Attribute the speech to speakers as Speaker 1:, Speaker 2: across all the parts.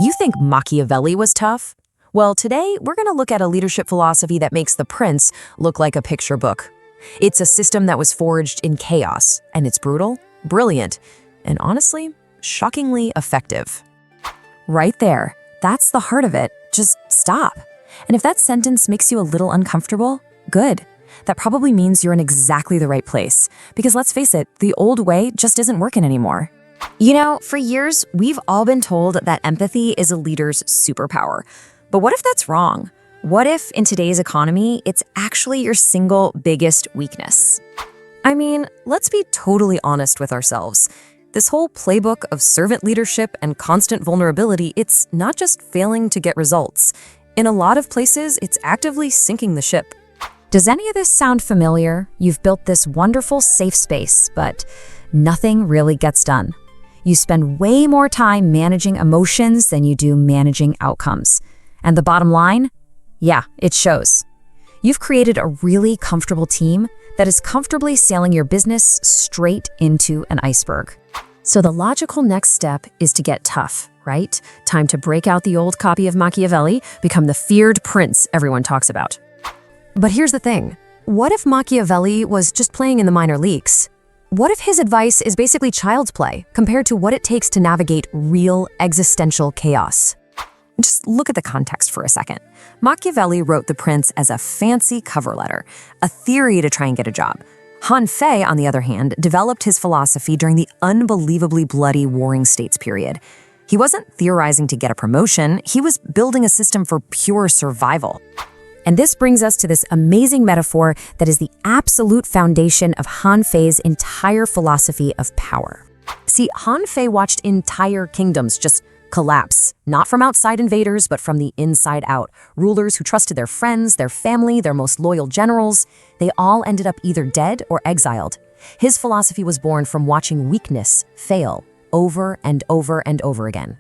Speaker 1: You think Machiavelli was tough? Well, today we're going to look at a leadership philosophy that makes the prince look like a picture book. It's a system that was forged in chaos, and it's brutal, brilliant, and honestly, shockingly effective. Right there, that's the heart of it. Just stop. And if that sentence makes you a little uncomfortable, good. That probably means you're in exactly the right place. Because let's face it, the old way just isn't working anymore. You know, for years, we've all been told that empathy is a leader's superpower. But what if that's wrong? What if, in today's economy, it's actually your single biggest weakness? I mean, let's be totally honest with ourselves. This whole playbook of servant leadership and constant vulnerability, it's not just failing to get results. In a lot of places, it's actively sinking the ship. Does any of this sound familiar? You've built this wonderful safe space, but nothing really gets done. You spend way more time managing emotions than you do managing outcomes. And the bottom line? Yeah, it shows. You've created a really comfortable team that is comfortably sailing your business straight into an iceberg. So the logical next step is to get tough, right? Time to break out the old copy of Machiavelli, become the feared prince everyone talks about. But here's the thing. What if Machiavelli was just playing in the minor leagues? What if his advice is basically child's play compared to what it takes to navigate real existential chaos? Just look at the context for a second. Machiavelli wrote The Prince as a fancy cover letter, a theory to try and get a job. Han Fei, on the other hand, developed his philosophy during the unbelievably bloody Warring States period. He wasn't theorizing to get a promotion, he was building a system for pure survival. And this brings us to this amazing metaphor that is the absolute foundation of Han Fei's entire philosophy of power. See, Han Fei watched entire kingdoms just collapse, not from outside invaders, but from the inside out. Rulers who trusted their friends, their family, their most loyal generals, they all ended up either dead or exiled. His philosophy was born from watching weakness fail over and over and over again.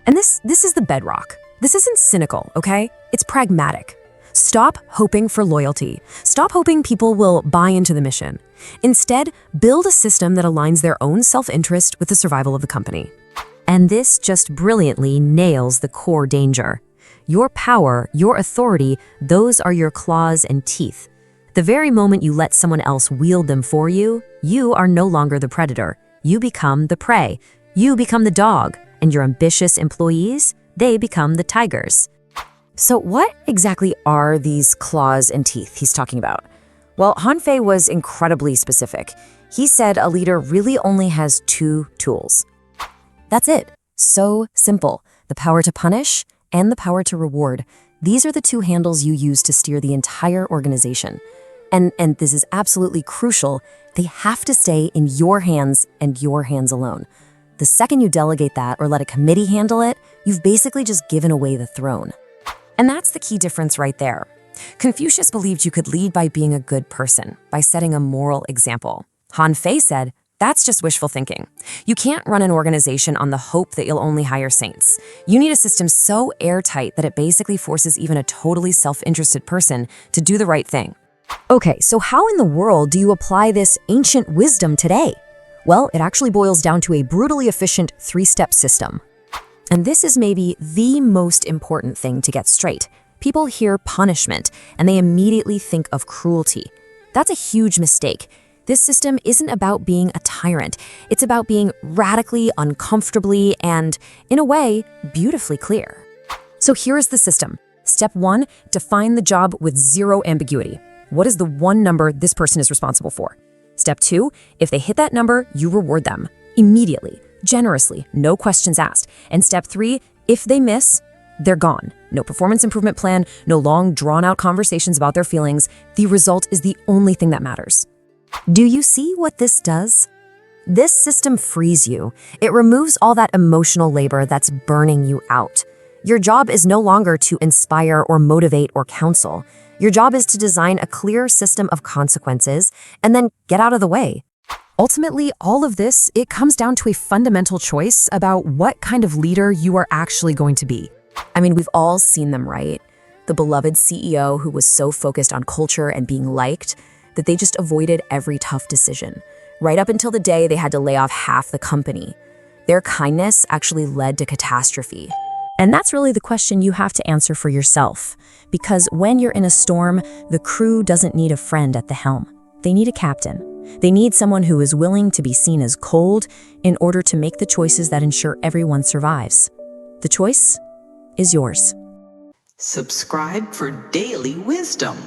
Speaker 1: And this is the bedrock. This isn't cynical, okay? It's pragmatic. Stop hoping for loyalty. Stop hoping people will buy into the mission. Instead, build a system that aligns their own self-interest with the survival of the company. And this just brilliantly nails the core danger. Your power, your authority, those are your claws and teeth. The very moment you let someone else wield them for you, you are no longer the predator. You become the prey. You become the dog, and your ambitious employees, they become the tigers. So what exactly are these claws and teeth he's talking about? Well, Han Fei was incredibly specific. He said a leader really only has two tools. That's it. So simple. The power to punish and the power to reward. These are the two handles you use to steer the entire organization. And this is absolutely crucial. They have to stay in your hands and your hands alone. The second you delegate that or let a committee handle it, you've basically just given away the throne. And that's the key difference right there. Confucius believed you could lead by being a good person, by setting a moral example. Han Fei said, that's just wishful thinking. You can't run an organization on the hope that you'll only hire saints. You need a system so airtight that it basically forces even a totally self-interested person to do the right thing. Okay, so how in the world do you apply this ancient wisdom today? Well, it actually boils down to a brutally efficient three-step system. And this is maybe the most important thing to get straight. People hear punishment, and they immediately think of cruelty. That's a huge mistake. This system isn't about being a tyrant. It's about being radically, uncomfortably, and, in a way, beautifully clear. So here is the system. Step 1, define the job with zero ambiguity. What is the one number this person is responsible for? Step 2, if they hit that number, you reward them immediately, generously, no questions asked. And step 3, if they miss, they're gone. No performance improvement plan, no long, drawn-out conversations about their feelings. The result is the only thing that matters. Do you see what this does? This system frees you. It removes all that emotional labor that's burning you out. Your job is no longer to inspire or motivate or counsel. Your job is to design a clear system of consequences and then get out of the way. Ultimately, all of this, it comes down to a fundamental choice about what kind of leader you are actually going to be. I mean, we've all seen them, right? The beloved CEO who was so focused on culture and being liked that they just avoided every tough decision, right up until the day they had to lay off half the company. Their kindness actually led to catastrophe.
Speaker 2: And that's really the question you have to answer for yourself. Because when you're in a storm, the crew doesn't need a friend at the helm. They need a captain. They need someone who is willing to be seen as cold in order to make the choices that ensure everyone survives. The choice is yours.
Speaker 3: Subscribe for daily wisdom.